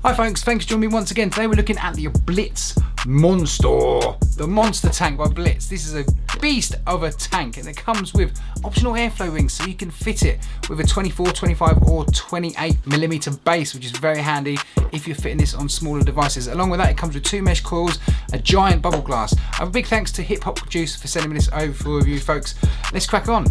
Hi folks, thanks for joining me once again. Today we're looking at the Blitz Monstor, the Monster tank by Blitz. This is a beast of a tank and it comes with optional airflow rings so you can fit it with a 24, 25 or 28mm base, which is very handy if you're fitting this on smaller devices. Along with that, it comes with 2 mesh coils, a giant bubble glass. A big thanks to Hip Hop Juice for sending me this over for review, folks. Let's crack on.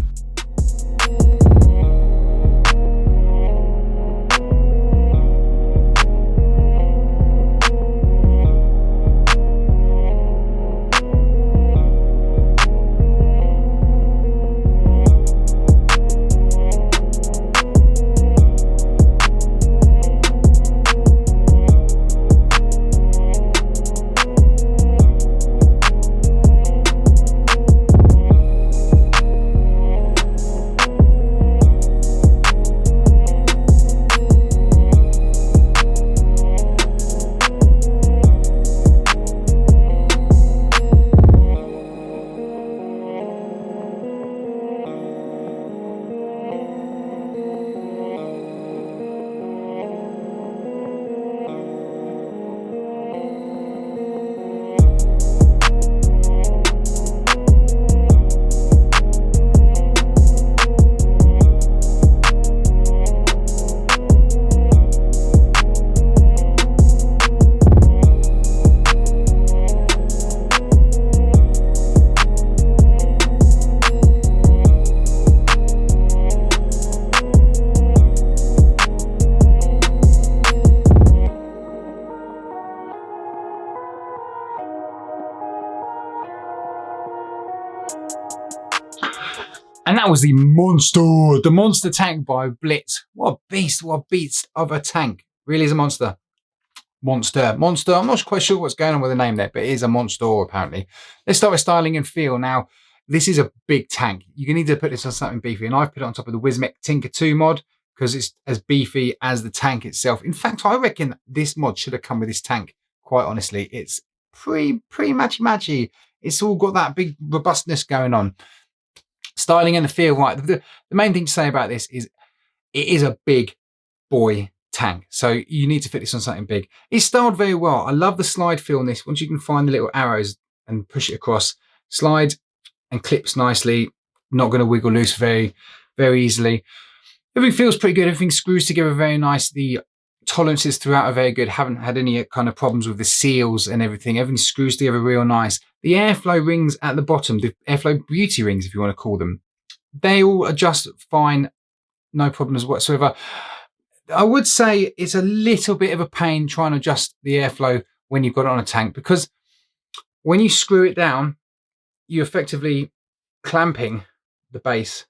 And that was the Monster tank by Blitz. What a beast of a tank. Really is a monster. Monster. I'm not quite sure what's going on with the name there, but it is a monster apparently. Let's start with styling and feel. Now, this is a big tank. You need to put this on something beefy, and I've put it on top of the Wismec Tinker 2 mod because it's as beefy as the tank itself. In fact, I reckon this mod should have come with this tank, quite honestly. It's pretty matchy-matchy. It's all got that big robustness going on. Styling and the feel, right. The main thing to say about this is it is a big boy tank. So you need to fit this on something big. It's styled very well. I love the slide feel on this. Once you can find the little arrows and push it across, slide and clips nicely. Not going to wiggle loose very easily. Everything feels pretty good. Everything screws together very nice. The tolerances throughout are very good. Haven't had any kind of problems with the seals and everything. Everything screws together real nice. The airflow rings at the bottom, the airflow beauty rings, if you want to call them, they all adjust fine, no problems whatsoever. I would say it's a little bit of a pain trying to adjust the airflow when you've got it on a tank, because when you screw it down, you're effectively clamping the base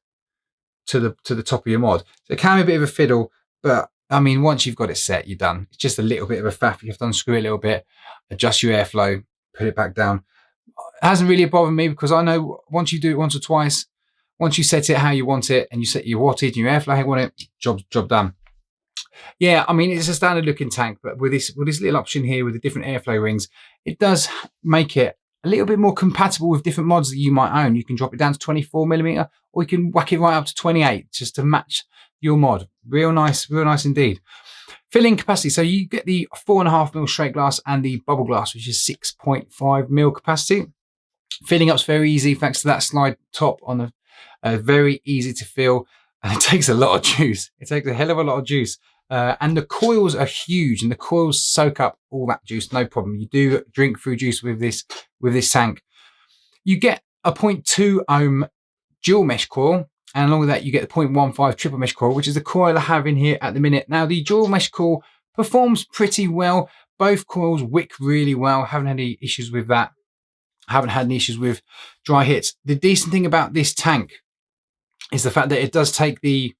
to the top of your mod. So it can be a bit of a fiddle, but I mean, once you've got it set, you're done. It's just a little bit of a faff. You have to unscrew it a little bit, adjust your airflow, put it back down. It hasn't really bothered me because I know once you do it once or twice, once you set it how you want it and you set your wattage and your airflow how you want it, job done. Yeah, I mean, it's a standard looking tank, but with this little option here with the different airflow rings, it does make it a little bit more compatible with different mods that you might own. You can drop it down to 24mm or you can whack it right up to 28 just to match your mod. Real nice indeed. Filling capacity, so you get the 4.5mm straight glass and the bubble glass, which is 6.5mm capacity. Filling up's very easy thanks to that slide top on the very easy to fill, and it takes a lot of juice. It takes a hell of a lot of juice. And the coils are huge and the coils soak up all that juice, no problem. You do drink through juice with this tank. You get a 0.2 ohm dual mesh coil, and along with that you get the 0.15 triple mesh coil, which is the coil I have in here at the minute. Now the dual mesh coil performs pretty well. Both coils wick really well. Haven't had any issues with that. Haven't had any issues with dry hits. The decent thing about this tank is the fact that it does take the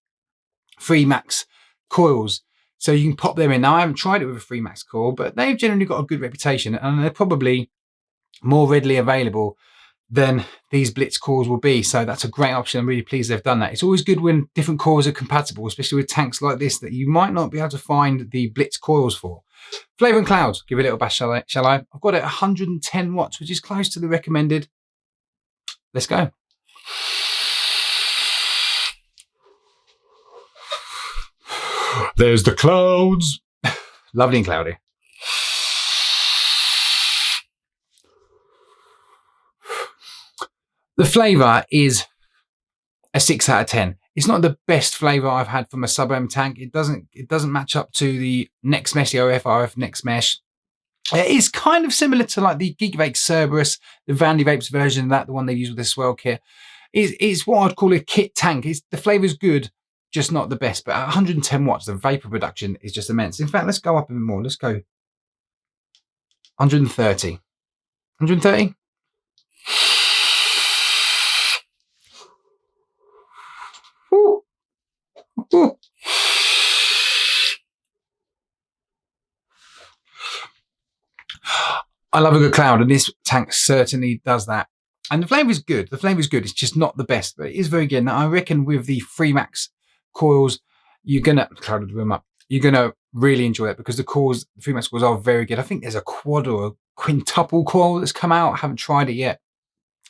Freemax coils, so you can pop them in. Now I haven't tried it with a Freemax coil, but they've generally got a good reputation and they're probably more readily available than these Blitz coils will be. So that's a great option. I'm really pleased they've done that. It's always good when different coils are compatible, especially with tanks like this that you might not be able to find the Blitz coils for. Flavor and clouds, give it a little bash, shall I? I've got it at 110 watts, which is close to the recommended. Let's go. There's the clouds. Lovely and cloudy. The flavour is a 6 out of 10. It's not the best flavour I've had from a Sub-Ohm tank. It doesn't match up to the Next Mesh, the OF Next Mesh. It is kind of similar to like the Gigavape Cerberus, the Vandy Vapes version of that, the one they use with the Swell kit. It's what I'd call a kit tank. The flavour's good, just not the best. But at 110 watts, the vapour production is just immense. In fact, let's go up a bit more. Let's go 130. 130? Ooh. I love a good cloud, and this tank certainly does that. And the flavour is good. The flavour is good. It's just not the best, but it is very good. Now, I reckon with the Freemax coils, you're gonna cloud the room up. You're gonna really enjoy it because the coils, the Freemax coils, are very good. I think there's a quad or a quintuple coil that's come out. I haven't tried it yet.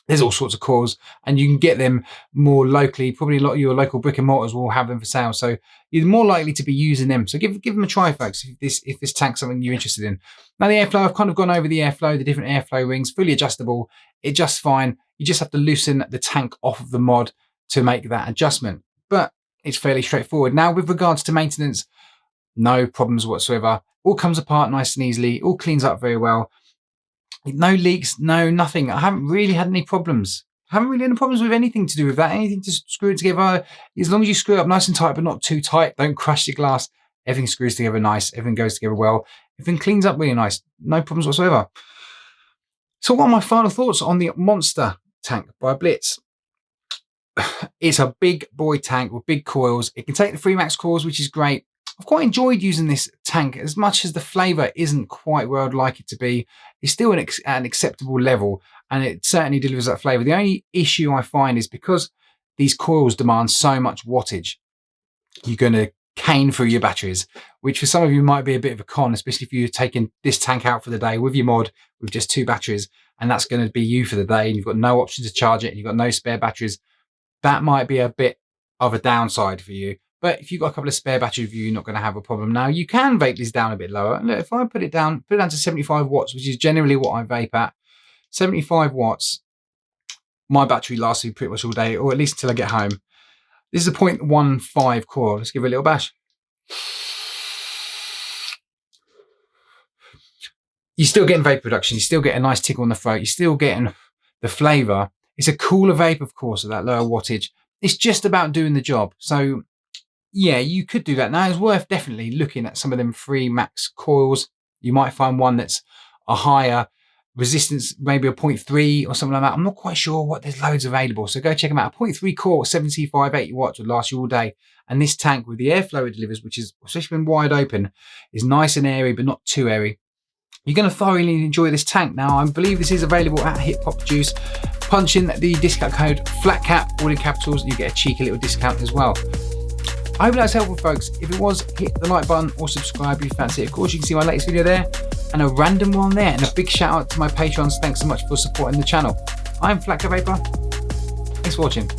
There's all sorts of coils, and you can get them more locally. Probably a lot of your local brick and mortars will have them for sale, so you're more likely to be using them. So give them a try, folks, if this tank's something you're interested in. Now, the airflow, I've kind of gone over the airflow, the different airflow rings, fully adjustable. It's just fine. You just have to loosen the tank off of the mod to make that adjustment, but it's fairly straightforward. Now, with regards to maintenance, no problems whatsoever. All comes apart nice and easily. All cleans up very well. No leaks, no nothing. I haven't really had any problems. I haven't really had any problems with anything to do with that. Anything to screw it together. As long as you screw it up nice and tight, but not too tight. Don't crush your glass. Everything screws together nice. Everything goes together well. Everything cleans up really nice. No problems whatsoever. So what are my final thoughts on the Monstor tank by Blitz? It's a big boy tank with big coils. It can take the Freemax coils, which is great. I've quite enjoyed using this tank. As much as the flavour isn't quite where I'd like it to be, it's still at an acceptable level, and it certainly delivers that flavour. The only issue I find is because these coils demand so much wattage, you're going to cane through your batteries, which for some of you might be a bit of a con, especially if you're taking this tank out for the day with your mod with just 2 batteries, and that's going to be you for the day, and you've got no option to charge it, and you've got no spare batteries. That might be a bit of a downside for you. But if you've got a couple of spare batteries, you're not going to have a problem. Now, you can vape these down a bit lower. Look, if I put it down to 75 watts, which is generally what I vape at, 75 watts, my battery lasts me pretty much all day, or at least until I get home. This is a 0.15 coil. Let's give it a little bash. You're still getting vape production. You still get a nice tickle in the throat. You're still getting the flavour. It's a cooler vape, of course, at that lower wattage. It's just about doing the job. So, yeah, you could do that. Now, it's worth definitely looking at some of them Freemax coils. You might find one that's a higher resistance, maybe a 0.3 or something like that. I'm not quite sure what. There's loads available. So go check them out. A 0.3 coil, 75, 80 watts would last you all day. And this tank with the airflow it delivers, which is, especially when wide open, is nice and airy, but not too airy. You're going to thoroughly enjoy this tank. Now, I believe this is available at Hip Hop Juice. Punch in the discount code FLATCAP, all in capitals, and you get a cheeky little discount as well. I hope that's helpful, folks. If it was, hit the like button or subscribe if you fancy it. Of course, you can see my latest video there and a random one there. And a big shout out to my patrons. Thanks so much for supporting the channel. I'm FlatCap Vapor. Thanks for watching.